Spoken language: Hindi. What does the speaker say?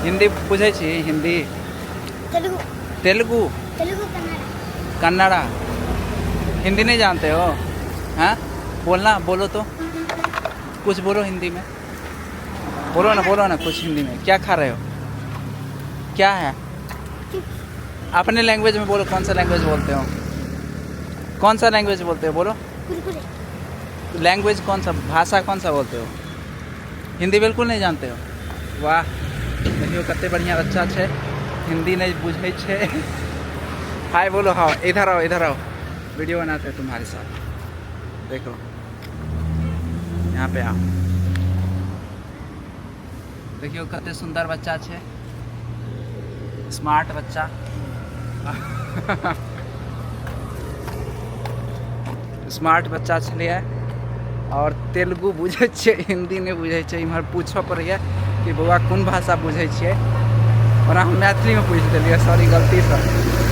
हिंदी बुझे छी? हिंदी तेलुगु तेलुगु तेलुगु कन्नड़ कन्नड़ा हिंदी नहीं जानते हो? हाँ बोलना, बोलो तो कुछ बोलो हिंदी में, बोलो ना कुछ हिंदी में। क्या खा रहे हो? क्या है? अपने लैंग्वेज में बोलो, कौन सा लैंग्वेज बोलते हो? कौन सा लैंग्वेज बोलते हो बोलो? कुरकुरे लैंग्वेज कौन सा, भाषा कौन सा बोलते हो? हिंदी बिल्कुल नहीं जानते हो? वाह, देखियो कते बढ़िया बच्चा छे, हिंदी नहीं बुझे छे। हाय बोलो, हाँ इधर आओ, वीडियो बनाते हैं तुम्हारे साथ। देखो यहाँ पे आओ, देखियो कते सुंदर बच्चा छे, स्मार्ट बच्चा। स्मार्ट बच्चा छलिए और तेलुगु बुझे छे, हिंदी नहीं बुझे छे। इम्हर पूछो पड़िए कि बउआ कौन भाषा बुझे छे, और हम मैथिली में पूछ दिलिए, सॉरी गलती से।